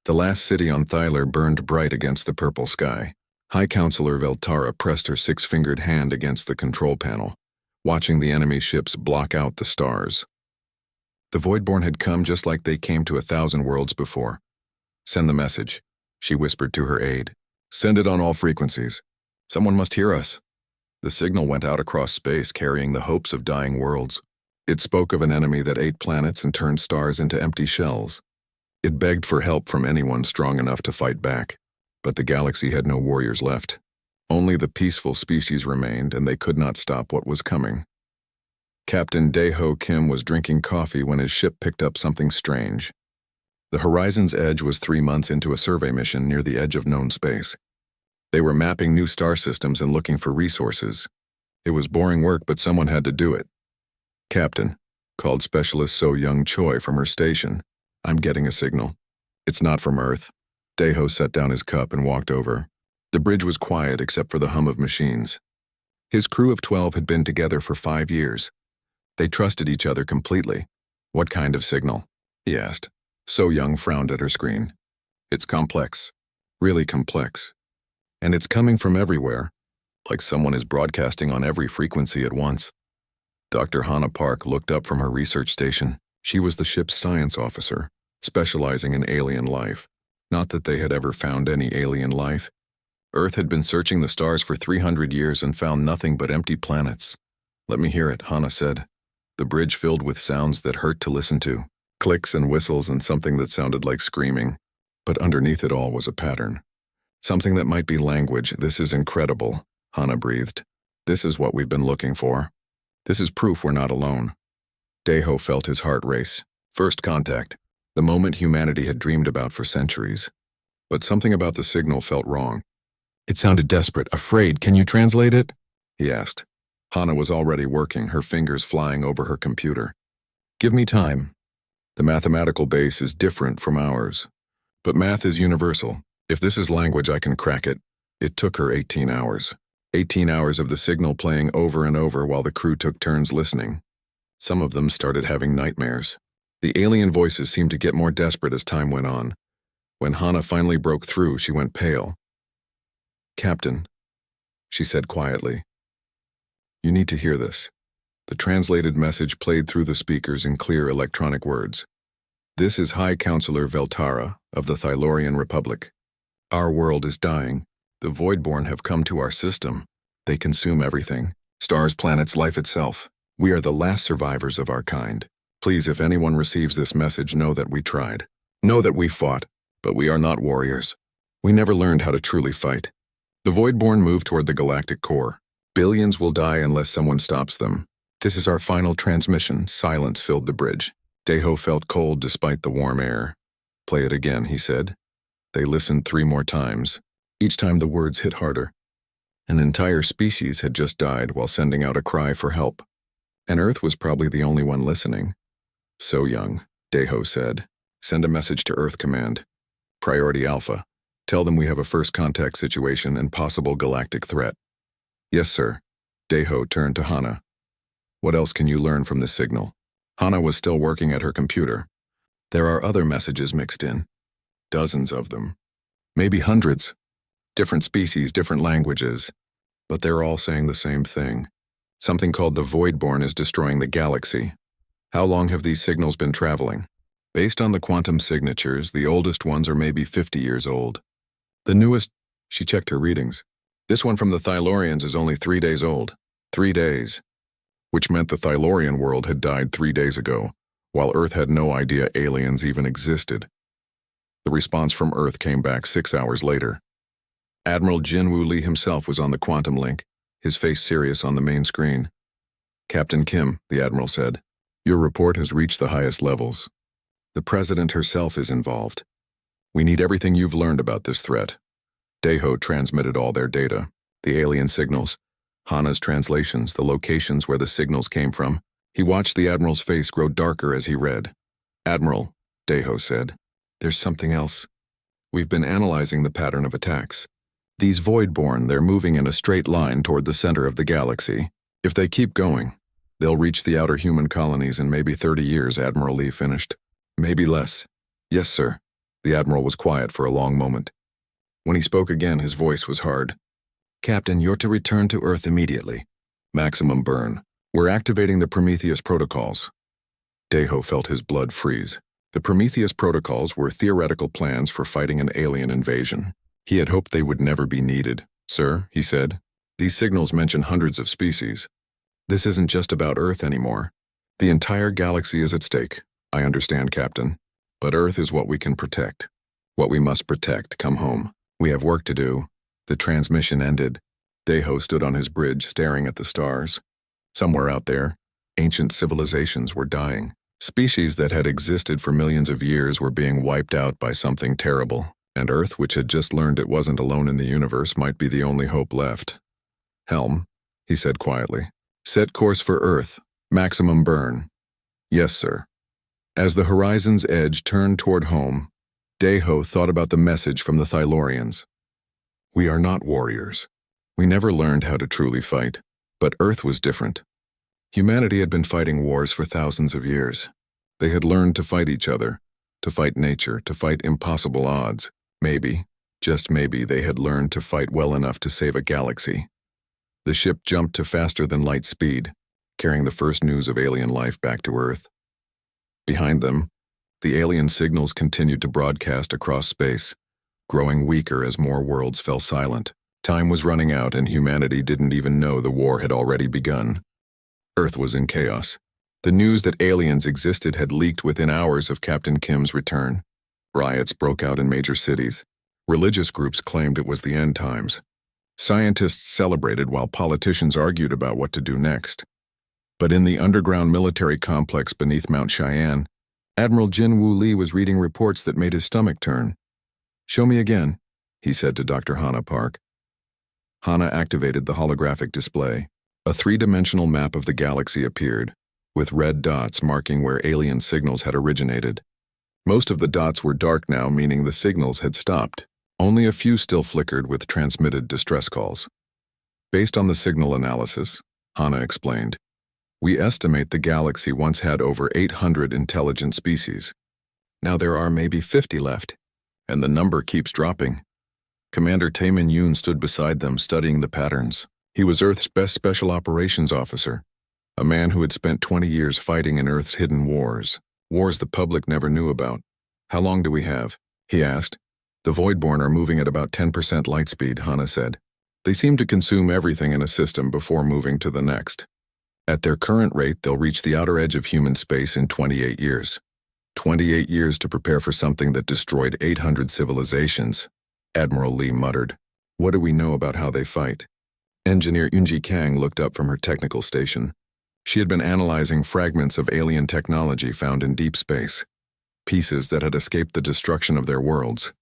The last city on Thyler burned bright against the purple sky. High Counselor Veltara pressed her six-fingered hand against the control panel, watching the enemy ships block out the stars. The Voidborn had come just like they came to 1,000 worlds before. "Send the message," she whispered to her aide. "Send it on all frequencies. Someone must hear us." The signal went out across space, carrying the hopes of dying worlds. It spoke of an enemy that ate planets and turned stars into empty shells. It begged for help from anyone strong enough to fight back, but the galaxy had no warriors left. Only the peaceful species remained, and they could not stop what was coming. Captain Daeho Kim was drinking coffee when his ship picked up something strange. The Horizon's Edge was 3 months into a survey mission near the edge of known space. They were mapping new star systems and looking for resources. It was boring work, but someone had to do it. "Captain," called Specialist So Young Choi from her station, "I'm getting a signal. It's not from Earth." Daeho set down his cup and walked over. The bridge was quiet except for the hum of machines. His crew of 12 had been together for 5 years. They trusted each other completely. "What kind of signal?" he asked. So Young frowned at her screen. "It's complex. Really complex. And it's coming from everywhere, like someone is broadcasting on every frequency at once." Dr. Hannah Park looked up from her research station. She was the ship's science officer, specializing in alien life. Not that they had ever found any alien life. Earth had been searching the stars for 300 years and found nothing but empty planets. "Let me hear it," Hannah said. The bridge filled with sounds that hurt to listen to. Clicks and whistles and something that sounded like screaming. But underneath it all was a pattern. "Something that might be language. This is incredible," Hannah breathed. "This is what we've been looking for. This is proof we're not alone." Daeho felt his heart race. First contact. The moment humanity had dreamed about for centuries. But something about the signal felt wrong. It sounded desperate. "Afraid. Can you translate it?" he asked. Hannah was already working, her fingers flying over her computer. "Give me time. The mathematical base is different from ours. But math is universal. If this is language, I can crack it." It took her 18 hours. 18 hours of the signal playing over and over while the crew took turns listening. Some of them started having nightmares. The alien voices seemed to get more desperate as time went on. When Hannah finally broke through, she went pale. "Captain," she said quietly, "you need to hear this." The translated message played through the speakers in clear electronic words. "This is High Counselor Veltara of the Thylorian Republic. Our world is dying. The Voidborn have come to our system. They consume everything. Stars, planets, life itself. We are the last survivors of our kind. Please, if anyone receives this message, know that we tried. Know that we fought, but we are not warriors. We never learned how to truly fight." The Voidborn moved toward the galactic core. "Billions will die unless someone stops them. This is our final transmission." Silence filled the bridge. Daeho felt cold despite the warm air. "Play it again," he said. They listened 3 more times. Each time the words hit harder. An entire species had just died while sending out a cry for help. And Earth was probably the only one listening. "So Young," Daeho said. "Send a message to Earth Command. Priority Alpha. Tell them we have a first contact situation and possible galactic threat." "Yes, sir." Daeho turned to Hannah. "What else can you learn from this signal?" Hannah was still working at her computer. "There are other messages mixed in. Dozens of them. Maybe hundreds. Different species, different languages. But they're all saying the same thing. Something called the Voidborn is destroying the galaxy. How long have these signals been traveling? Based on the quantum signatures, the oldest ones are maybe 50 years old. The newest," she checked her readings. "This one from the Thylorians is only 3 days old. 3 days. Which meant the Thylorian world had died 3 days ago, while Earth had no idea aliens even existed." The response from Earth came back 6 hours later. Admiral Jinwoo Lee himself was on the quantum link, his face serious on the main screen. "Captain Kim," the Admiral said, "your report has reached the highest levels. The President herself is involved. We need everything you've learned about this threat." Daeho transmitted all their data, the alien signals, Hannah's translations, the locations where the signals came from. He watched the Admiral's face grow darker as he read. "Admiral," Daeho said, "there's something else. We've been analyzing the pattern of attacks. These Voidborn, they're moving in a straight line toward the center of the galaxy. If they keep going, they'll reach the outer human colonies in maybe 30 years," Admiral Lee finished. "Maybe less." "Yes, sir." The Admiral was quiet for a long moment. When he spoke again, his voice was hard. Captain, you're to return to Earth immediately. Maximum burn. We're activating the Prometheus protocols. Deho felt his blood freeze. The Prometheus protocols were theoretical plans for fighting an alien invasion. He had hoped they would never be needed. Sir, he said, these signals mention hundreds of species. This isn't just about Earth anymore. The entire galaxy is at stake. I understand, Captain. But Earth is what we can protect. What we must protect. Come home. We have work to do. The transmission ended. Deho stood on his bridge, staring at the stars. Somewhere out there, ancient civilizations were dying. Species that had existed for millions of years were being wiped out by something terrible, and Earth, which had just learned it wasn't alone in the universe, might be the only hope left. Helm, he said quietly. Set course for Earth. Maximum burn. Yes, sir. As the horizon's edge turned toward home, Deho thought about the message from the Thylorians. We are not warriors. We never learned how to truly fight, but Earth was different. Humanity had been fighting wars for thousands of years. They had learned to fight each other, to fight nature, to fight impossible odds. Maybe, just maybe, they had learned to fight well enough to save a galaxy. The ship jumped to faster than light speed, carrying the first news of alien life back to Earth. Behind them, the alien signals continued to broadcast across space, growing weaker as more worlds fell silent. Time was running out and humanity didn't even know the war had already begun. Earth was in chaos. The news that aliens existed had leaked within hours of Captain Kim's return. Riots broke out in major cities. Religious groups claimed it was the end times. Scientists celebrated while politicians argued about what to do next. But in the underground military complex beneath Mount Cheyenne, Admiral Jin-Woo Lee was reading reports that made his stomach turn. Show me again, he said to Dr. Hannah Park. Hannah activated the holographic display. A three-dimensional map of the galaxy appeared, with red dots marking where alien signals had originated. Most of the dots were dark now, meaning the signals had stopped. Only a few still flickered with transmitted distress calls. Based on the signal analysis, Hannah explained, we estimate the galaxy once had over 800 intelligent species. Now there are maybe 50 left, and the number keeps dropping. Commander Taemin Yoon stood beside them, studying the patterns. He was Earth's best special operations officer, a man who had spent 20 years fighting in Earth's hidden wars, wars the public never knew about. How long do we have? He asked. The Voidborn are moving at about 10% light speed, Hannah said. They seem to consume everything in a system before moving to the next. At their current rate, they'll reach the outer edge of human space in 28 years. 28 years to prepare for something that destroyed 800 civilizations, Admiral Lee muttered. What do we know about how they fight? Engineer Eunji Kang looked up from her technical station. She had been analyzing fragments of alien technology found in deep space, pieces that had escaped the destruction of their worlds.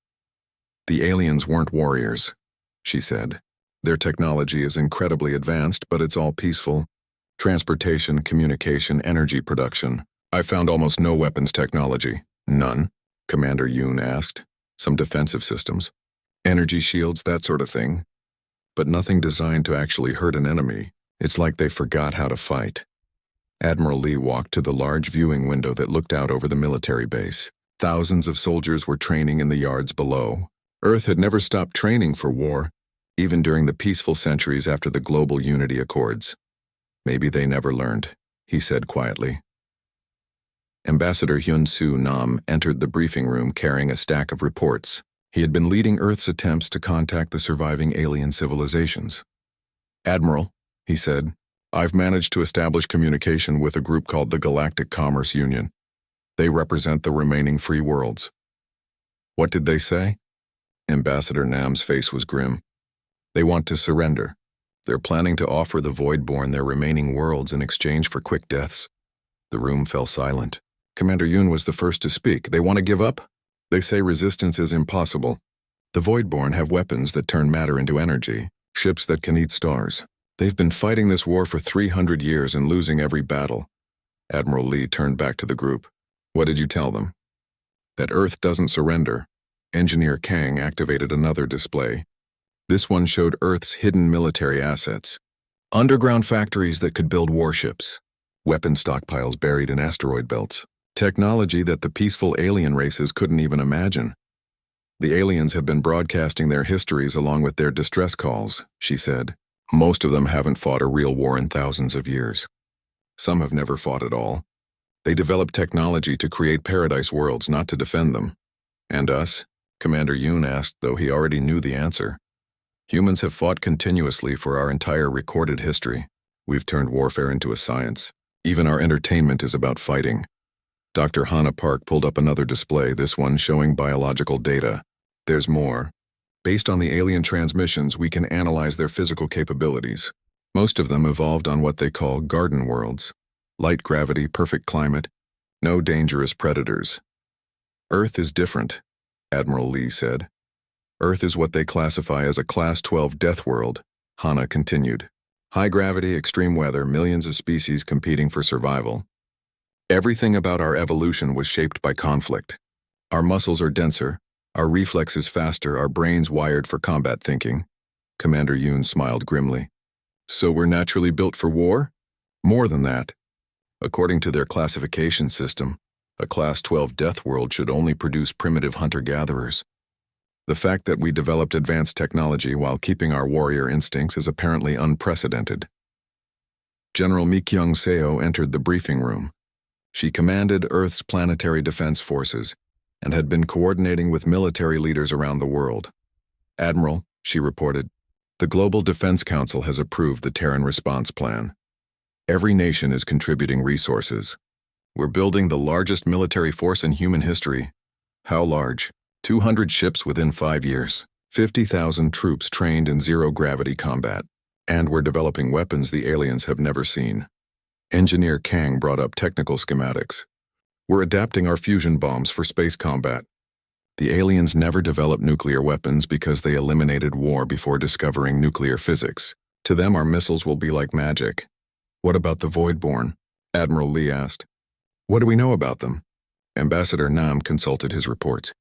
The aliens weren't warriors, she said. Their technology is incredibly advanced, but it's all peaceful. Transportation, communication, energy production. I found almost no weapons technology. None? Commander Yoon asked. Some defensive systems. Energy shields, that sort of thing. But nothing designed to actually hurt an enemy. It's like they forgot how to fight. Admiral Lee walked to the large viewing window that looked out over the military base. Thousands of soldiers were training in the yards below. Earth had never stopped training for war, even during the peaceful centuries after the Global Unity Accords. Maybe they never learned, he said quietly. Ambassador Hyun-Soo Nam entered the briefing room carrying a stack of reports. He had been leading Earth's attempts to contact the surviving alien civilizations. Admiral, he said, I've managed to establish communication with a group called the Galactic Commerce Union. They represent the remaining free worlds. What did they say? Ambassador Nam's face was grim. They want to surrender. They're planning to offer the Voidborn their remaining worlds in exchange for quick deaths. The room fell silent. Commander Yoon was the first to speak. They want to give up? They say resistance is impossible. The Voidborn have weapons that turn matter into energy, ships that can eat stars. They've been fighting this war for 300 years and losing every battle. Admiral Lee turned back to the group. What did you tell them? That Earth doesn't surrender. Engineer Kang activated another display. This one showed Earth's hidden military assets. Underground factories that could build warships. Weapon stockpiles buried in asteroid belts. Technology that the peaceful alien races couldn't even imagine. The aliens have been broadcasting their histories along with their distress calls, she said. Most of them haven't fought a real war in thousands of years. Some have never fought at all. They developed technology to create paradise worlds, not to defend them. And us? Commander Yoon asked, though he already knew the answer. Humans have fought continuously for our entire recorded history. We've turned warfare into a science. Even our entertainment is about fighting. Dr. Hannah Park pulled up another display, this one showing biological data. There's more. Based on the alien transmissions, we can analyze their physical capabilities. Most of them evolved on what they call garden worlds. Light gravity, perfect climate, no dangerous predators. Earth is different, Admiral Lee said. Earth is what they classify as a Class 12 death world, Hannah continued. High gravity, extreme weather, millions of species competing for survival. Everything about our evolution was shaped by conflict. Our muscles are denser, our reflexes faster, our brains wired for combat thinking. Commander Yoon smiled grimly. So we're naturally built for war? More than that. According to their classification system, a Class 12 death world should only produce primitive hunter-gatherers. The fact that we developed advanced technology while keeping our warrior instincts is apparently unprecedented. General Mi Kyung-seo entered the briefing room. She commanded Earth's planetary defense forces and had been coordinating with military leaders around the world. Admiral, she reported, the Global Defense Council has approved the Terran Response Plan. Every nation is contributing resources. We're building the largest military force in human history. How large? 200 ships within 5 years, 50,000 troops trained in zero-gravity combat, and we're developing weapons the aliens have never seen. Engineer Kang brought up technical schematics. We're adapting our fusion bombs for space combat. The aliens never developed nuclear weapons because they eliminated war before discovering nuclear physics. To them, our missiles will be like magic. What about the Voidborn? Admiral Lee asked. What do we know about them? Ambassador Nam consulted his reports.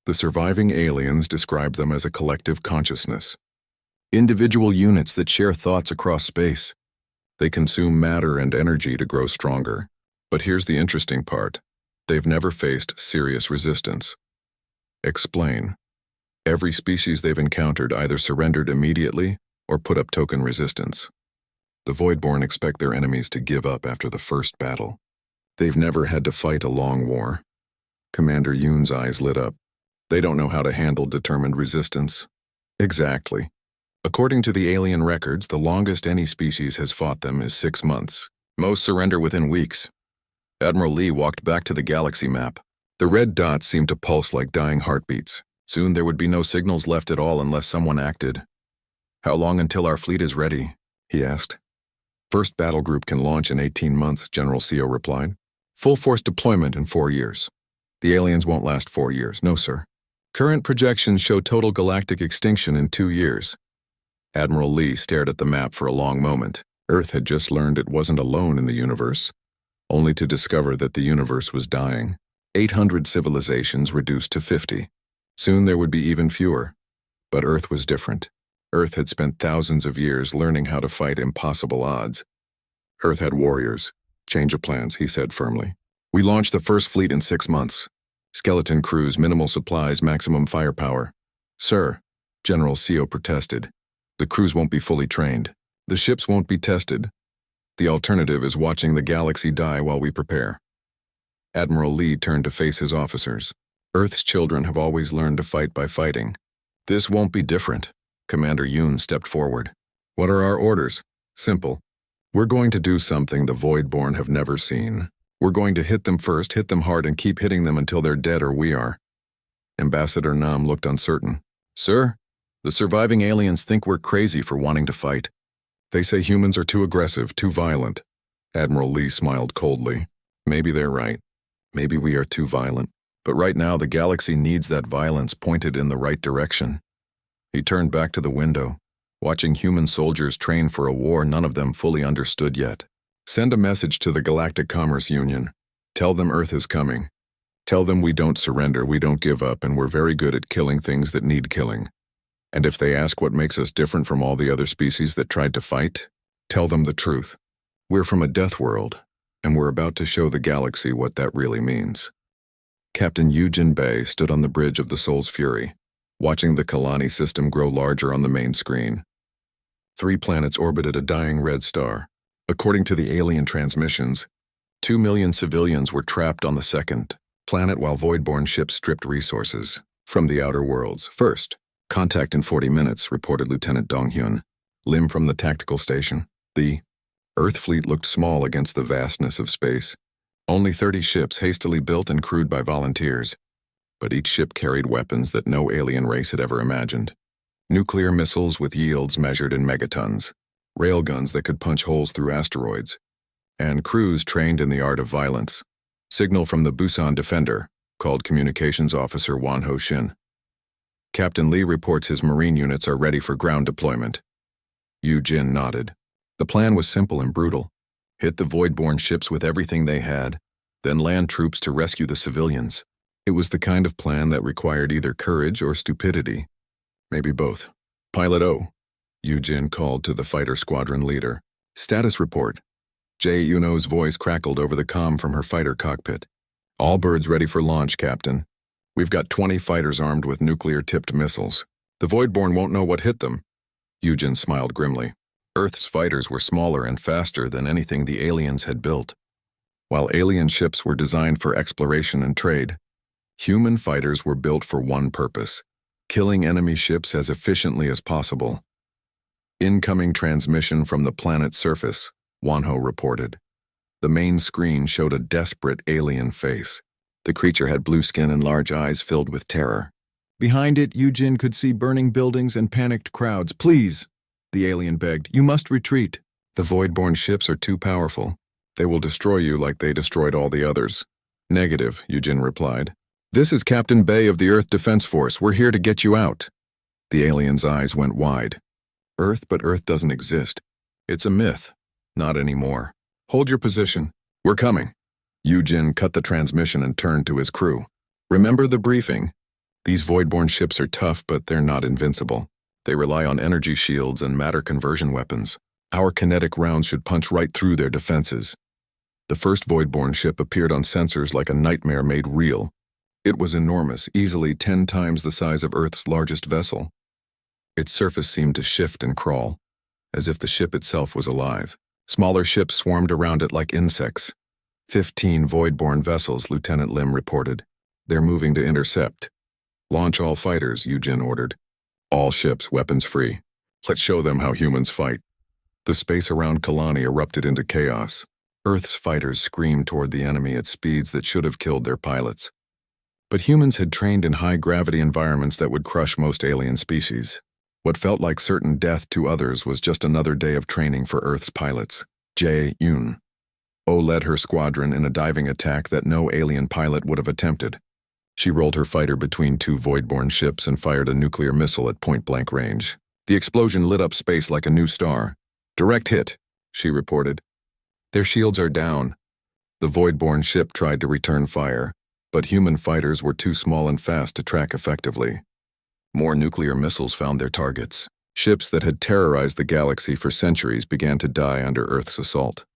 The surviving aliens described them as a collective consciousness. Individual units that share thoughts across space. They consume matter and energy to grow stronger. But here's the interesting part. They've never faced serious resistance. Explain. Every species they've encountered either surrendered immediately or put up token resistance. The Voidborn expect their enemies to give up after the first battle. They've never had to fight a long war. Commander Yoon's eyes lit up. They don't know how to handle determined resistance. Exactly. According to the alien records, the longest any species has fought them is 6 months. Most surrender within weeks. Admiral Lee walked back to the galaxy map. The red dots seemed to pulse like dying heartbeats. Soon there would be no signals left at all unless someone acted. How long until our fleet is ready? He asked. First battle group can launch in 18 months, General Seo replied. Full force deployment in 4 years. The aliens won't last 4 years, no sir. Current projections show total galactic extinction in 2 years. Admiral Lee stared at the map for a long moment. Earth had just learned it wasn't alone in the universe, only to discover that the universe was dying. 800 civilizations reduced to 50. Soon there would be even fewer. But Earth was different. Earth had spent thousands of years learning how to fight impossible odds. Earth had warriors. Change of plans, he said firmly. We launched the first fleet in 6 months. Skeleton crews, minimal supplies, maximum firepower. Sir, General Seo protested. The crews won't be fully trained. The ships won't be tested. The alternative is watching the galaxy die while we prepare. Admiral Lee turned to face his officers. Earth's children have always learned to fight by fighting. This won't be different. Commander Yoon stepped forward. What are our orders? Simple. We're going to do something the Voidborn have never seen. We're going to hit them first, hit them hard, and keep hitting them until they're dead or we are. Ambassador Nam looked uncertain. Sir, the surviving aliens think we're crazy for wanting to fight. They say humans are too aggressive, too violent. Admiral Lee smiled coldly. Maybe they're right. Maybe we are too violent. But right now the galaxy needs that violence pointed in the right direction. He turned back to the window, watching human soldiers train for a war none of them fully understood yet. Send a message to the Galactic Commerce Union. Tell them Earth is coming. Tell them we don't surrender, we don't give up, and we're very good at killing things that need killing. And if they ask what makes us different from all the other species that tried to fight, tell them the truth. We're from a death world, and we're about to show the galaxy what that really means. Captain Eugen Bay stood on the bridge of the Soul's Fury, watching the Kalani system grow larger on the main screen. 3 planets orbited a dying red star. According to the alien transmissions, 2 million civilians were trapped on the second planet while void-born ships stripped resources from the outer worlds. First, contact in 40 minutes, reported Lieutenant Donghyun, Lim from the tactical station. The Earth fleet looked small against the vastness of space. Only 30 ships hastily built and crewed by volunteers, but each ship carried weapons that no alien race had ever imagined. Nuclear missiles with yields measured in megatons, railguns that could punch holes through asteroids, and crews trained in the art of violence. Signal from the Busan Defender, called Communications Officer Wan Ho Shin. Captain Lee reports his Marine units are ready for ground deployment. Yu Jin nodded. The plan was simple and brutal. Hit the void-born ships with everything they had, then land troops to rescue the civilians. It was the kind of plan that required either courage or stupidity. Maybe both. Pilot O, Yu Jin called to the fighter squadron leader. Status report. Jae Yuno's voice crackled over the comm from her fighter cockpit. All birds ready for launch, Captain. We've got 20 fighters armed with nuclear-tipped missiles. The void-born won't know what hit them. Yu Jin smiled grimly. Earth's fighters were smaller and faster than anything the aliens had built. While alien ships were designed for exploration and trade, human fighters were built for one purpose: killing enemy ships as efficiently as possible. Incoming transmission from the planet's surface, Wanho reported. The main screen showed a desperate alien face. The creature had blue skin and large eyes filled with terror. Behind it, Eugen could see burning buildings and panicked crowds. Please, the alien begged, you must retreat. The void-born ships are too powerful. They will destroy you like they destroyed all the others. Negative, Eugen replied. This is Captain Bay of the Earth Defense Force. We're here to get you out. The alien's eyes went wide. Earth, but Earth doesn't exist. It's a myth. Not anymore. Hold your position. We're coming. Eugen cut the transmission and turned to his crew. Remember the briefing. These void-born ships are tough, but they're not invincible. They rely on energy shields and matter conversion weapons. Our kinetic rounds should punch right through their defenses. The first void-born ship appeared on sensors like a nightmare made real. It was enormous, easily 10 times the size of Earth's largest vessel. Its surface seemed to shift and crawl, as if the ship itself was alive. Smaller ships swarmed around it like insects. 15 void-born vessels, Lieutenant Lim reported. They're moving to intercept. Launch all fighters, Eugen ordered. All ships, weapons free. Let's show them how humans fight. The space around Kalani erupted into chaos. Earth's fighters screamed toward the enemy at speeds that should have killed their pilots. But humans had trained in high-gravity environments that would crush most alien species. What felt like certain death to others was just another day of training for Earth's pilots. Jae-yoon. Oh led her squadron in a diving attack that no alien pilot would have attempted. She rolled her fighter between 2 void-born ships and fired a nuclear missile at point-blank range. The explosion lit up space like a new star. Direct hit, she reported. Their shields are down. The void-born ship tried to return fire, but human fighters were too small and fast to track effectively. More nuclear missiles found their targets. Ships that had terrorized the galaxy for centuries began to die under Earth's assault.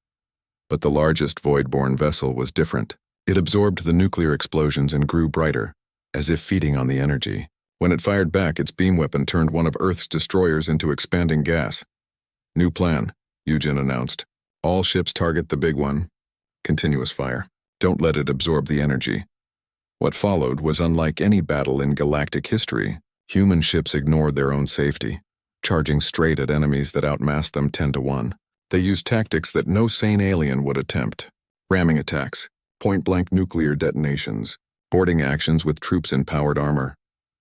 But the largest void-born vessel was different. It absorbed the nuclear explosions and grew brighter, as if feeding on the energy. When it fired back, its beam weapon turned one of Earth's destroyers into expanding gas. New plan, Eugen announced. All ships target the big one. Continuous fire. Don't let it absorb the energy. What followed was unlike any battle in galactic history. Human ships ignored their own safety, charging straight at enemies that outmassed them 10-1. They used tactics that no sane alien would attempt. Ramming attacks, point-blank nuclear detonations, boarding actions with troops in powered armor.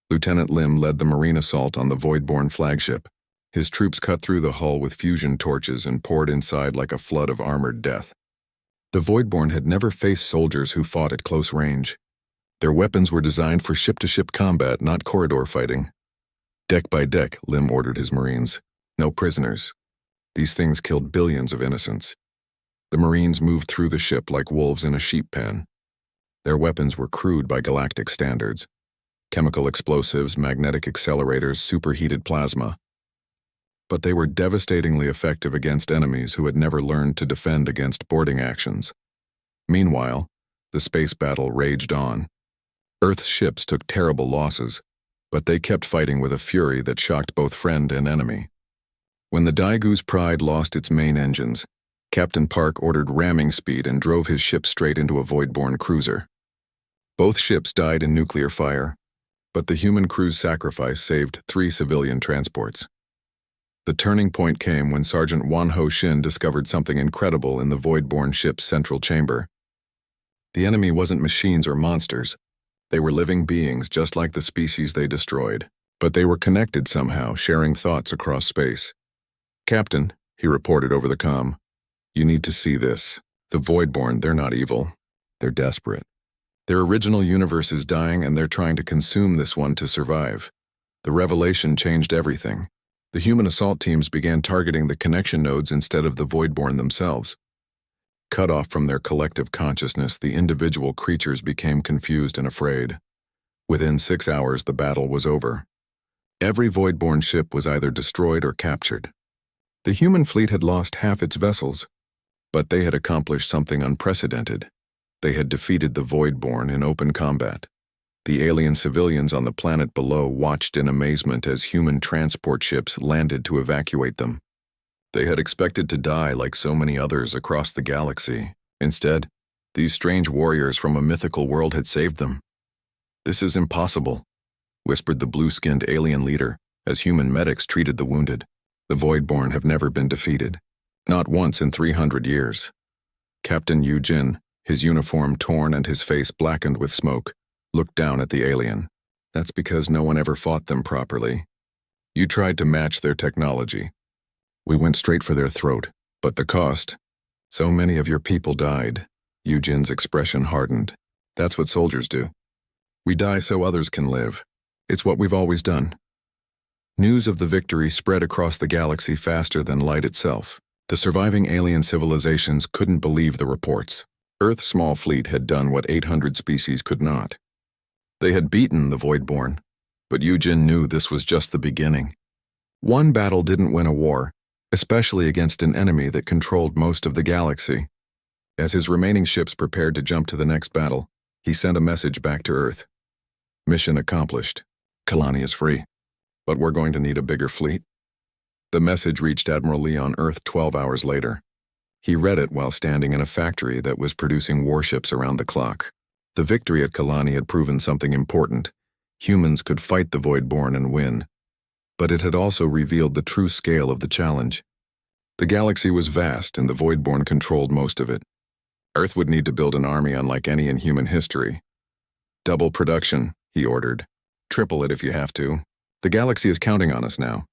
Lieutenant Lim led the marine assault on the void-born flagship. His troops cut through the hull with fusion torches and poured inside like a flood of armored death. The void-born had never faced soldiers who fought at close range. Their weapons were designed for ship-to-ship combat, not corridor fighting. Deck by deck, Lim ordered his Marines. No prisoners. These things killed billions of innocents. The Marines moved through the ship like wolves in a sheep pen. Their weapons were crude by galactic standards. Chemical explosives, magnetic accelerators, superheated plasma. But they were devastatingly effective against enemies who had never learned to defend against boarding actions. Meanwhile, the space battle raged on. Earth's ships took terrible losses, but they kept fighting with a fury that shocked both friend and enemy. When the Daigu's Pride lost its main engines, Captain Park ordered ramming speed and drove his ship straight into a void-borne cruiser. Both ships died in nuclear fire, but the human crew's sacrifice saved 3 civilian transports. The turning point came when Sergeant Wan Ho Shin discovered something incredible in the void-borne ship's central chamber. The enemy wasn't machines or monsters. They were living beings just like the species they destroyed, but they were connected somehow, sharing thoughts across space. "Captain," he reported over the comm, "you need to see this. The Voidborn, they're not evil. They're desperate. Their original universe is dying and they're trying to consume this one to survive. The revelation changed everything. The human assault teams began targeting the connection nodes instead of the Voidborn themselves. Cut off from their collective consciousness, the individual creatures became confused and afraid. Within 6 hours, the battle was over. Every Voidborn ship was either destroyed or captured. The human fleet had lost half its vessels, but they had accomplished something unprecedented. They had defeated the Voidborn in open combat. The alien civilians on the planet below watched in amazement as human transport ships landed to evacuate them. They had expected to die like so many others across the galaxy. Instead, these strange warriors from a mythical world had saved them. "This is impossible," whispered the blue-skinned alien leader as human medics treated the wounded. "The Voidborn have never been defeated. Not once in 300 years. Captain Yu Jin, his uniform torn and his face blackened with smoke, looked down at the alien. "That's because no one ever fought them properly. You tried to match their technology. We went straight for their throat, but the cost. So many of your people died." Yu Jin's expression hardened. "That's what soldiers do. We die so others can live. It's what we've always done." News of the victory spread across the galaxy faster than light itself. The surviving alien civilizations couldn't believe the reports. Earth's small fleet had done what 800 species could not. They had beaten the Voidborn, but Yu Jin knew this was just the beginning. One battle didn't win a war, especially against an enemy that controlled most of the galaxy. As his remaining ships prepared to jump to the next battle, he sent a message back to Earth. "Mission accomplished. Kalani is free. But we're going to need a bigger fleet." The message reached Admiral Lee on Earth 12 hours later. He read it while standing in a factory that was producing warships around the clock. The victory at Kalani had proven something important. Humans could fight the Voidborn and win. But it had also revealed the true scale of the challenge. The galaxy was vast and the Voidborn controlled most of it. Earth would need to build an army unlike any in human history. "Double production," he ordered. "Triple it if you have to. The galaxy is counting on us now."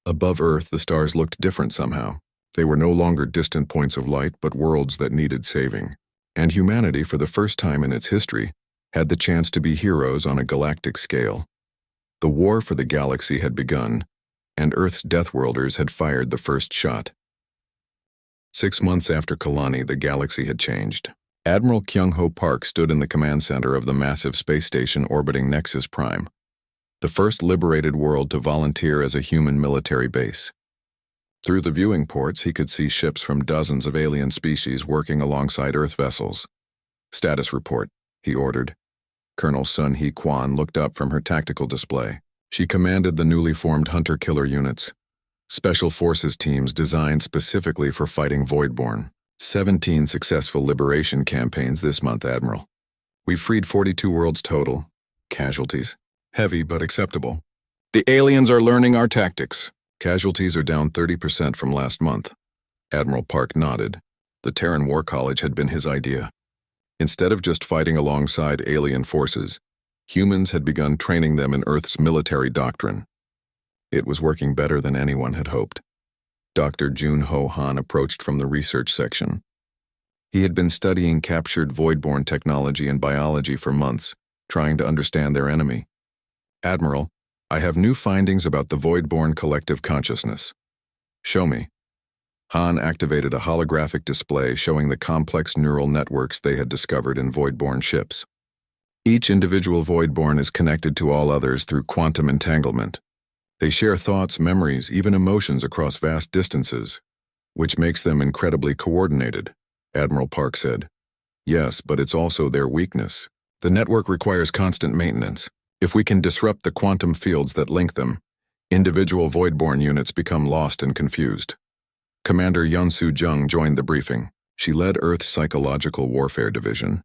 Above Earth, the stars looked different somehow. They were no longer distant points of light, but worlds that needed saving. And humanity, for the first time in its history, had the chance to be heroes on a galactic scale. The war for the galaxy had begun, and Earth's Deathworlders had fired the first shot. 6 months after Kalani, the galaxy had changed. Admiral Kyung-ho Park stood in the command center of the massive space station orbiting Nexus Prime, the first liberated world to volunteer as a human military base. Through the viewing ports, he could see ships from dozens of alien species working alongside Earth vessels. "Status report," he ordered. Colonel Sun Hee Kwan looked up from her tactical display. She commanded the newly formed hunter-killer units, special forces teams designed specifically for fighting Voidborn. 17 successful liberation campaigns this month, Admiral. We've freed 42 worlds total. Casualties? Heavy but acceptable. The aliens are learning our tactics. Casualties are down 30% from last month. Admiral Park nodded. The Terran War College had been his idea. Instead of just fighting alongside alien forces, humans had begun training them in Earth's military doctrine. It was working better than anyone had hoped. Dr. Jun Ho Han approached from the research section. He had been studying captured Voidborn technology and biology for months, trying to understand their enemy. "Admiral, I have new findings about the Voidborn collective consciousness." "Show me." Han activated a holographic display showing the complex neural networks they had discovered in Voidborn ships. Each individual Voidborn is connected to all others through quantum entanglement. They share thoughts, memories, even emotions across vast distances, which makes them incredibly coordinated, Admiral Park said. "Yes, but it's also their weakness. The network requires constant maintenance. If we can disrupt the quantum fields that link them, individual Voidborn units become lost and confused. Commander Yunsu Jung joined the briefing. She led Earth's Psychological Warfare Division,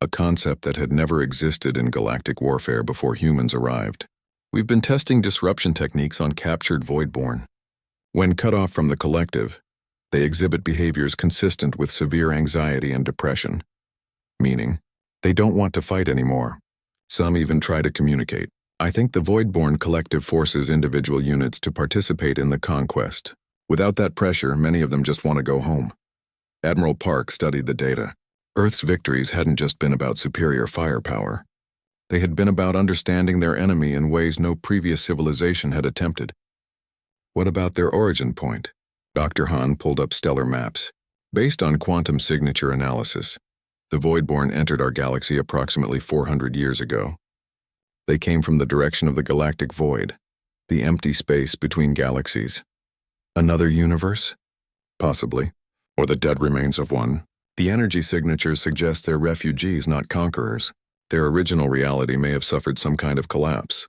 a concept that had never existed in galactic warfare before humans arrived. We've been testing disruption techniques on captured Voidborn. When cut off from the collective, they exhibit behaviors consistent with severe anxiety and depression, meaning they don't want to fight anymore. Some even try to communicate. I think the Voidborn collective forces individual units to participate in the conquest. Without that pressure, many of them just want to go home. Admiral Park studied the data. Earth's victories hadn't just been about superior firepower. They had been about understanding their enemy in ways no previous civilization had attempted. What about their origin point? Dr. Han pulled up stellar maps. Based on quantum signature analysis, the Voidborn entered our galaxy approximately 400 years ago. They came from the direction of the galactic void, the empty space between galaxies. Another universe? Possibly. Or the dead remains of one. The energy signatures suggest they're refugees, not conquerors. Their original reality may have suffered some kind of collapse.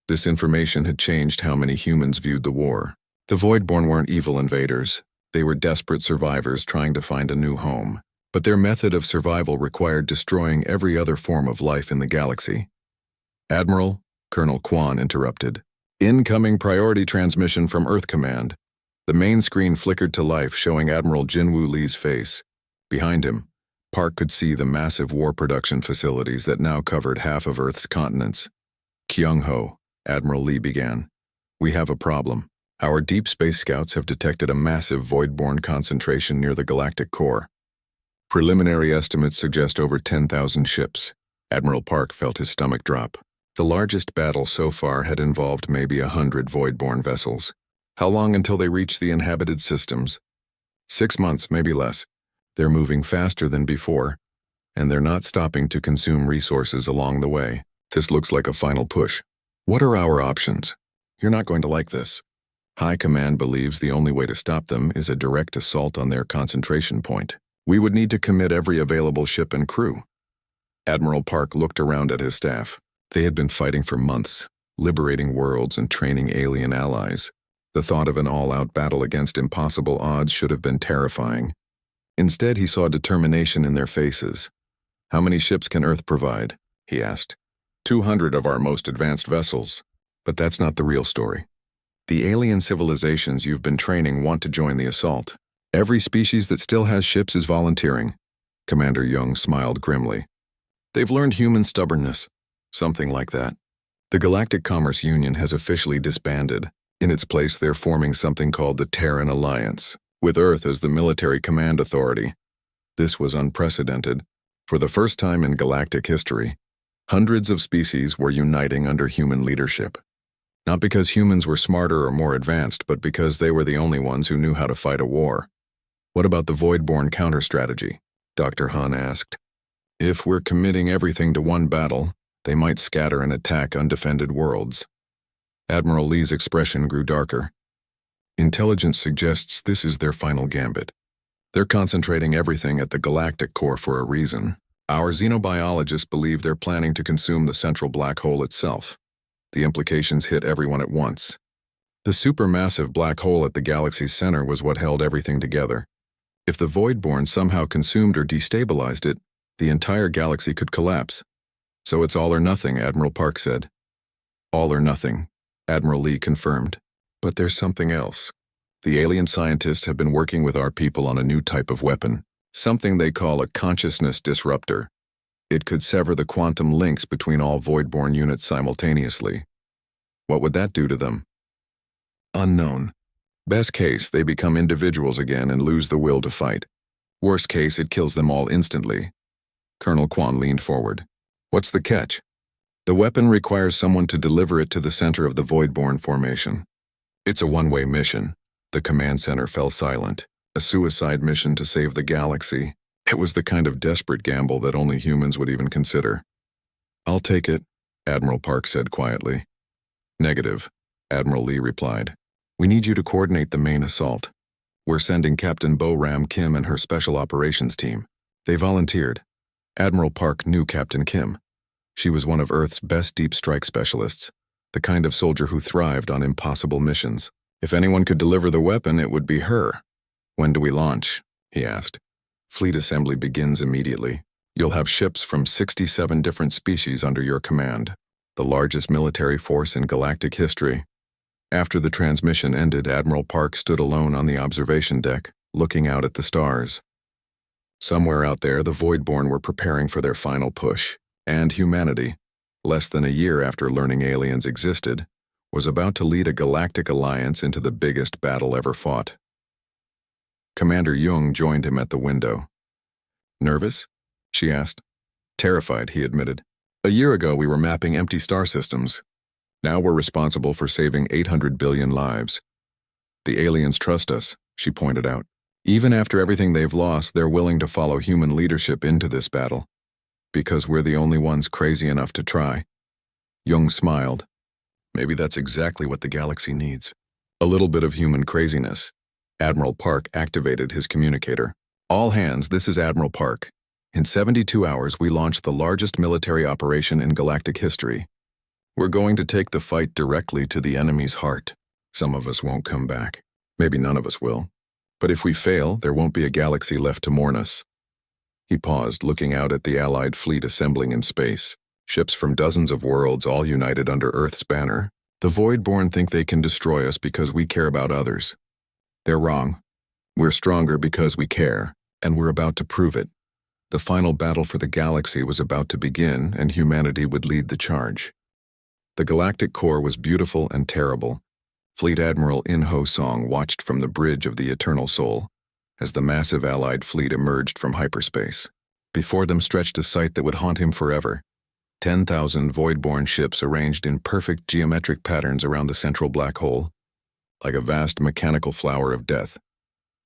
This information had changed how many humans viewed the war. The Voidborn weren't evil invaders. They were desperate survivors trying to find a new home. But their method of survival required destroying every other form of life in the galaxy. Admiral, Colonel Kwan interrupted. Incoming priority transmission from Earth Command. The main screen flickered to life, showing Admiral Jinwoo Lee's face. Behind him, Park could see the massive war production facilities that now covered half of Earth's continents. Kyung-ho, Admiral Lee began. We have a problem. Our deep space scouts have detected a massive Voidborn concentration near the galactic core. Preliminary estimates suggest over 10,000 ships. Admiral Park felt his stomach drop. The largest battle so far had involved maybe 100 Voidborn vessels. How long until they reach the inhabited systems? 6 months, maybe less. They're moving faster than before, and they're not stopping to consume resources along the way. This looks like a final push. What are our options? You're not going to like this. High Command believes the only way to stop them is a direct assault on their concentration point. We would need to commit every available ship and crew. Admiral Park looked around at his staff. They had been fighting for months, liberating worlds and training alien allies. The thought of an all-out battle against impossible odds should have been terrifying. Instead, he saw determination in their faces. How many ships can Earth provide? He asked. 200 of our most advanced vessels. But that's not the real story. The alien civilizations you've been training want to join the assault. Every species that still has ships is volunteering. Commander Young smiled grimly. They've learned human stubbornness. Something like that. The Galactic Commerce Union has officially disbanded. In its place, they're forming something called the Terran Alliance, with Earth as the military command authority. This was unprecedented. For the first time in galactic history, hundreds of species were uniting under human leadership. Not because humans were smarter or more advanced, but because they were the only ones who knew how to fight a war. What about the Voidborn counter-strategy? Dr. Han asked. If we're committing everything to one battle, they might scatter and attack undefended worlds. Admiral Lee's expression grew darker. Intelligence suggests this is their final gambit. They're concentrating everything at the galactic core for a reason. Our xenobiologists believe they're planning to consume the central black hole itself. The implications hit everyone at once. The supermassive black hole at the galaxy's center was what held everything together. If the Voidborn somehow consumed or destabilized it, the entire galaxy could collapse. So it's all or nothing, Admiral Park said. All or nothing, Admiral Lee confirmed. But there's something else. The alien scientists have been working with our people on a new type of weapon, something they call a consciousness disruptor. It could sever the quantum links between all Voidborn units simultaneously. What would that do to them? Unknown. Best case, they become individuals again and lose the will to fight. Worst case, it kills them all instantly. Colonel Kwan leaned forward. What's the catch? The weapon requires someone to deliver it to the center of the Voidborn formation. It's a one-way mission. The command center fell silent. A suicide mission to save the galaxy. It was the kind of desperate gamble that only humans would even consider. I'll take it, Admiral Park said quietly. Negative, Admiral Lee replied. We need you to coordinate the main assault. We're sending Captain Bo Ram Kim and her special operations team. They volunteered. Admiral Park knew Captain Kim. She was one of Earth's best deep strike specialists, the kind of soldier who thrived on impossible missions. If anyone could deliver the weapon, it would be her. "When do we launch?" he asked. "Fleet assembly begins immediately. You'll have ships from 67 different species under your command, the largest military force in galactic history." After the transmission ended, Admiral Park stood alone on the observation deck, looking out at the stars. Somewhere out there, the Voidborn were preparing for their final push, and humanity, less than a year after learning aliens existed, was about to lead a galactic alliance into the biggest battle ever fought. Commander Jung joined him at the window. "Nervous?" she asked. "Terrified," he admitted. "A year ago we were mapping empty star systems. Now we're responsible for saving 800 billion lives. The aliens trust us," she pointed out. "Even after everything they've lost, they're willing to follow human leadership into this battle. Because we're the only ones crazy enough to try." Jung smiled. "Maybe that's exactly what the galaxy needs. A little bit of human craziness." Admiral Park activated his communicator. "All hands, this is Admiral Park. In 72 hours, we launched the largest military operation in galactic history. We're going to take the fight directly to the enemy's heart. Some of us won't come back. Maybe none of us will. But if we fail, there won't be a galaxy left to mourn us." He paused, looking out at the Allied fleet assembling in space. Ships from dozens of worlds, all united under Earth's banner. "The Voidborn think they can destroy us because we care about others. They're wrong. We're stronger because we care, and we're about to prove it." The final battle for the galaxy was about to begin, and humanity would lead the charge. The galactic core was beautiful and terrible. Fleet Admiral In-Ho Song watched from the bridge of the Eternal Soul as the massive Allied fleet emerged from hyperspace. Before them stretched a sight that would haunt him forever. 10,000 Voidborn ships arranged in perfect geometric patterns around the central black hole, like a vast mechanical flower of death.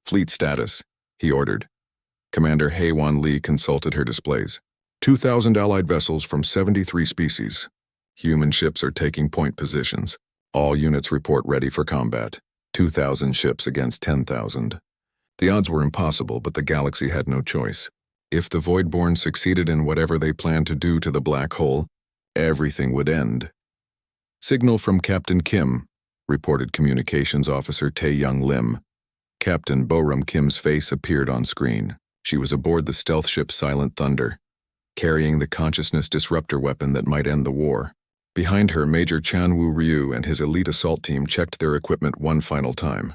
"Fleet status," he ordered. Commander Haewon Lee consulted her displays. 2,000 Allied vessels from 73 species. Human ships are taking point positions. All units report ready for combat. 2,000 ships against 10,000. The odds were impossible, but the galaxy had no choice. If the Voidborn succeeded in whatever they planned to do to the black hole, everything would end. "Signal from Captain Kim," reported Communications Officer Tae-Young Lim. Captain Boram Kim's face appeared on screen. She was aboard the stealth ship Silent Thunder, carrying the consciousness disruptor weapon that might end the war. Behind her, Major Chanwoo Ryu and his elite assault team checked their equipment one final time.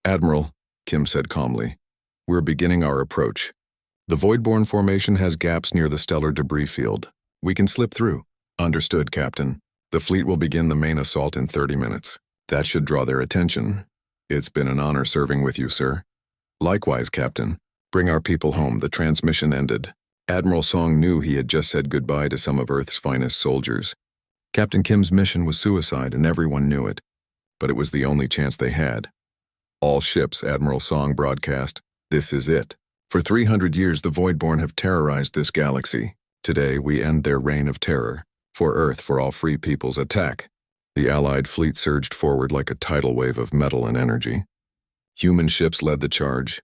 "Admiral," Kim said calmly, "we're beginning our approach. The Voidborn formation has gaps near the stellar debris field. We can slip through." "Understood, Captain. The fleet will begin the main assault in 30 minutes. That should draw their attention. It's been an honor serving with you, sir." "Likewise, Captain. Bring our people home." The transmission ended. Admiral Song knew he had just said goodbye to some of Earth's finest soldiers. Captain Kim's mission was suicide, and everyone knew it. But it was the only chance they had. "All ships," Admiral Song broadcast. "This is it. For 300 years, the Voidborn have terrorized this galaxy. Today, we end their reign of terror. For Earth, for all free peoples, attack." The Allied fleet surged forward like a tidal wave of metal and energy. Human ships led the charge,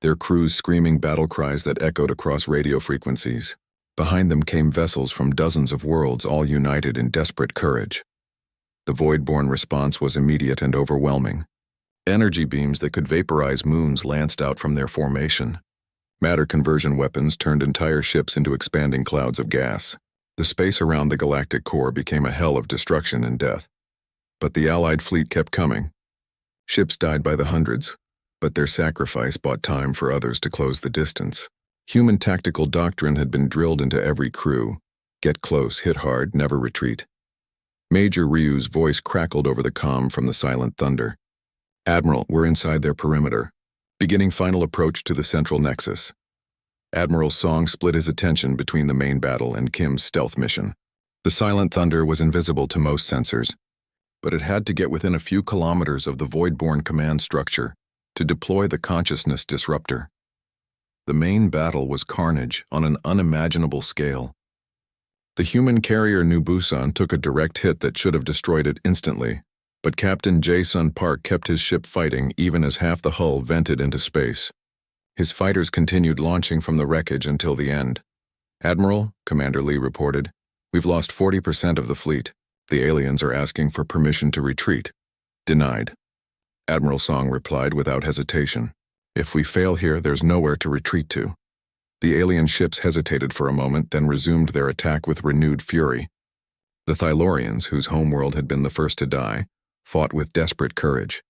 their crews screaming battle cries that echoed across radio frequencies. Behind them came vessels from dozens of worlds, all united in desperate courage. The Voidborn response was immediate and overwhelming. Energy beams that could vaporize moons lanced out from their formation. Matter conversion weapons turned entire ships into expanding clouds of gas. The space around the galactic core became a hell of destruction and death. But the Allied fleet kept coming. Ships died by the hundreds, but their sacrifice bought time for others to close the distance. Human tactical doctrine had been drilled into every crew. Get close, hit hard, never retreat. Major Ryu's voice crackled over the comm from the Silent Thunder. "Admiral, we're inside their perimeter. Beginning final approach to the central nexus." Admiral Song split his attention between the main battle and Kim's stealth mission. The Silent Thunder was invisible to most sensors, but it had to get within a few kilometers of the Voidborn command structure to deploy the consciousness disruptor. The main battle was carnage on an unimaginable scale. The human carrier New Busan took a direct hit that should have destroyed it instantly, but Captain Jae-Sun Park kept his ship fighting even as half the hull vented into space. His fighters continued launching from the wreckage until the end. "Admiral," Commander Lee reported, "we've lost 40% of the fleet. The aliens are asking for permission to retreat." "Denied." Admiral Song replied without hesitation. "If we fail here, there's nowhere to retreat to." The alien ships hesitated for a moment, then resumed their attack with renewed fury. The Thylorians, whose homeworld had been the first to die, fought with desperate courage.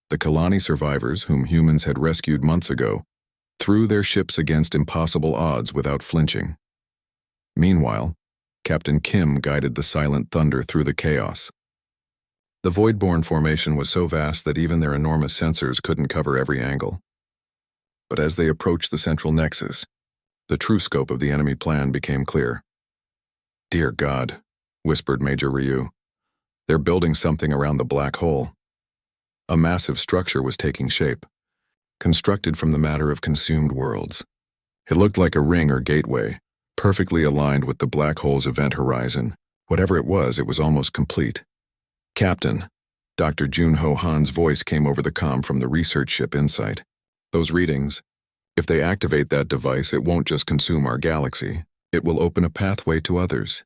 The Kalani survivors, whom humans had rescued months ago, threw their ships against impossible odds without flinching. Meanwhile, Captain Kim guided the Silent Thunder through the chaos. The Voidborn formation was so vast that even their enormous sensors couldn't cover every angle. But as they approached the central nexus, the true scope of the enemy plan became clear. "Dear God," whispered Major Ryu, "they're building something around the black hole." A massive structure was taking shape, constructed from the matter of consumed worlds. It looked like a ring or gateway, perfectly aligned with the black hole's event horizon. Whatever it was almost complete. "Captain," Dr. Junho Han's voice came over the comm from the research ship Insight. "Those readings, if they activate that device, it won't just consume our galaxy. It will open a pathway to others."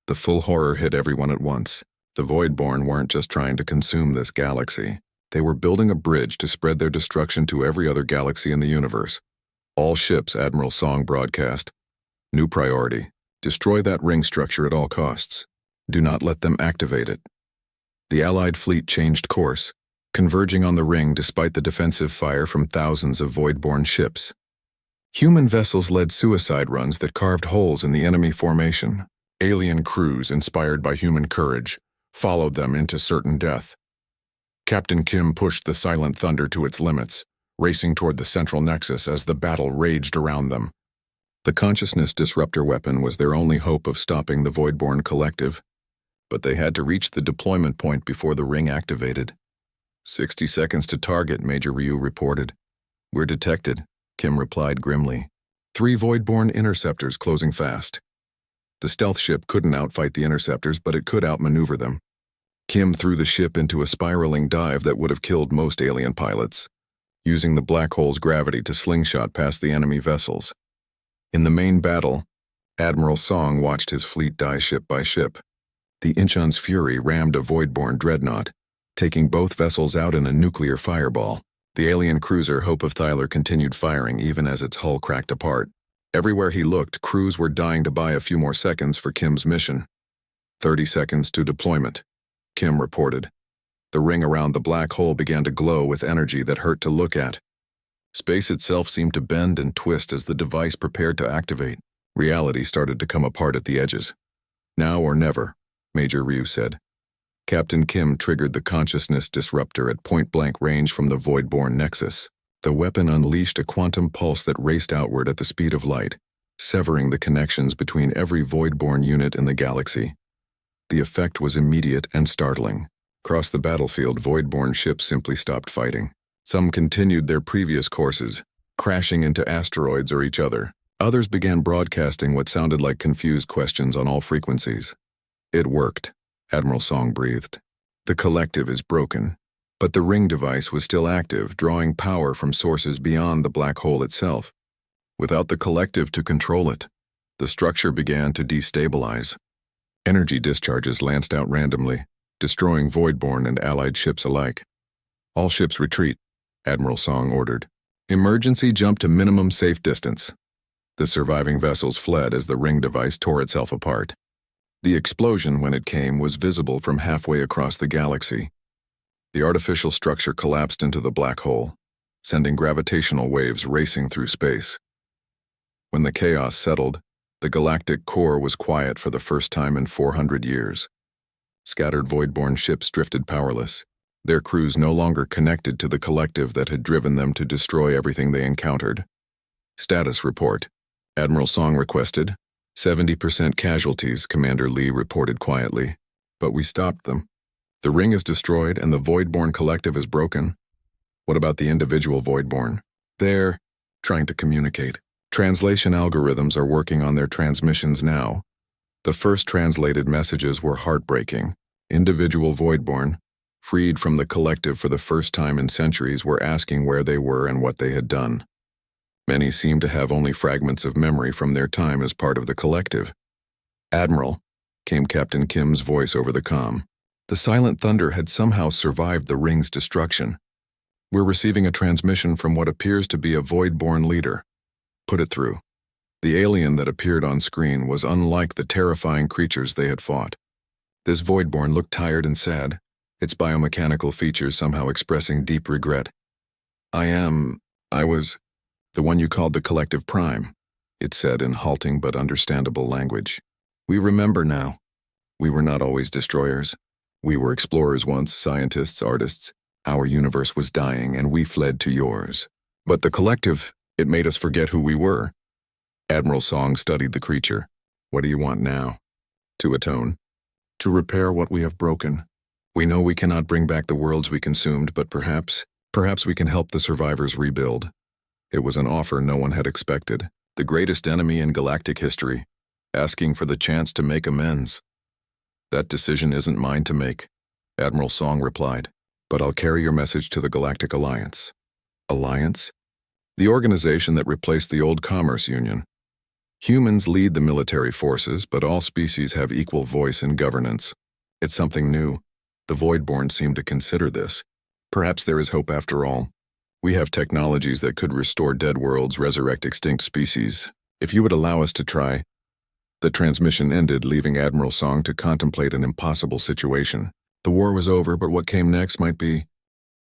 The full horror hit everyone at once. The Voidborn weren't just trying to consume this galaxy. They were building a bridge to spread their destruction to every other galaxy in the universe. "All ships," Admiral Song broadcast. "New priority. Destroy that ring structure at all costs. Do not let them activate it." The Allied fleet changed course, converging on the ring despite the defensive fire from thousands of Voidborn ships. Human vessels led suicide runs that carved holes in the enemy formation. Alien crews, inspired by human courage, followed them into certain death. Captain Kim pushed the Silent Thunder to its limits, racing toward the central nexus as the battle raged around them. The consciousness disruptor weapon was their only hope of stopping the Voidborn collective, but they had to reach the deployment point before the ring activated. 60 seconds to target, Major Ryu reported. "We're detected," Kim replied grimly. 3 Voidborn interceptors closing fast. The stealth ship couldn't outfight the interceptors, but it could outmaneuver them. Kim threw the ship into a spiraling dive that would have killed most alien pilots, using the black hole's gravity to slingshot past the enemy vessels. In the main battle, Admiral Song watched his fleet die ship by ship. The Inchon's Fury rammed a Voidborn dreadnought, taking both vessels out in a nuclear fireball. The alien cruiser Hope of Thyler continued firing even as its hull cracked apart. Everywhere he looked, crews were dying to buy a few more seconds for Kim's mission. 30 seconds to deployment, Kim reported. The ring around the black hole began to glow with energy that hurt to look at. Space itself seemed to bend and twist as the device prepared to activate. Reality started to come apart at the edges. "Now or never," Major Ryu said. Captain Kim triggered the consciousness disruptor at point-blank range from the Voidborn nexus. The weapon unleashed a quantum pulse that raced outward at the speed of light, severing the connections between every Voidborn unit in the galaxy. The effect was immediate and startling. Across the battlefield, Voidborn ships simply stopped fighting. Some continued their previous courses, crashing into asteroids or each other. Others began broadcasting what sounded like confused questions on all frequencies. "It worked," Admiral Song breathed. "The collective is broken." But the ring device was still active, drawing power from sources beyond the black hole itself. Without the collective to control it, the structure began to destabilize. Energy discharges lanced out randomly, destroying Voidborn and Allied ships alike. "All ships retreat," Admiral Song ordered. "Emergency jump to minimum safe distance." The surviving vessels fled as the ring device tore itself apart. The explosion, when it came, was visible from halfway across the galaxy. The artificial structure collapsed into the black hole, sending gravitational waves racing through space. When the chaos settled, the galactic core was quiet for the first time in 400 years. Scattered Voidborn ships drifted powerless, their crews no longer connected to the collective that had driven them to destroy everything they encountered. "Status report," Admiral Song requested. 70% casualties, Commander Lee reported quietly. "But we stopped them. The ring is destroyed and the Voidborn collective is broken." "What about the individual Voidborn?" "They're trying to communicate. Translation algorithms are working on their transmissions now." The first translated messages were heartbreaking. Individual Voidborn, freed from the collective for the first time in centuries, were asking where they were and what they had done. Many seemed to have only fragments of memory from their time as part of the collective. "Admiral," came Captain Kim's voice over the comm. The silent thunder had somehow survived the ring's destruction. "We're receiving a transmission from what appears to be a void-born leader. Put it through." The alien that appeared on screen was unlike the terrifying creatures they had fought. This void-born looked tired and sad, its biomechanical features somehow expressing deep regret. I was the one you called the Collective Prime," it said in halting but understandable language. "We remember now. We were not always destroyers. We were explorers once, scientists, artists. Our universe was dying, and we fled to yours. But the Collective, it made us forget who we were." Admiral Song studied the creature. "What do you want now?" "To atone. To repair what we have broken. We know we cannot bring back the worlds we consumed, but perhaps we can help the survivors rebuild." It was an offer no one had expected. The greatest enemy in galactic history, asking for the chance to make amends. "That decision isn't mine to make," Admiral Song replied, "but I'll carry your message to the Galactic Alliance." Alliance? The organization that replaced the old Commerce Union. Humans lead the military forces, but all species have equal voice in governance. It's something new. The Voidborn seem to consider this. Perhaps there is hope after all. We have technologies that could restore dead worlds, resurrect extinct species. If you would allow us to try. The transmission ended, leaving Admiral Song to contemplate an impossible situation. The war was over, but what came next might be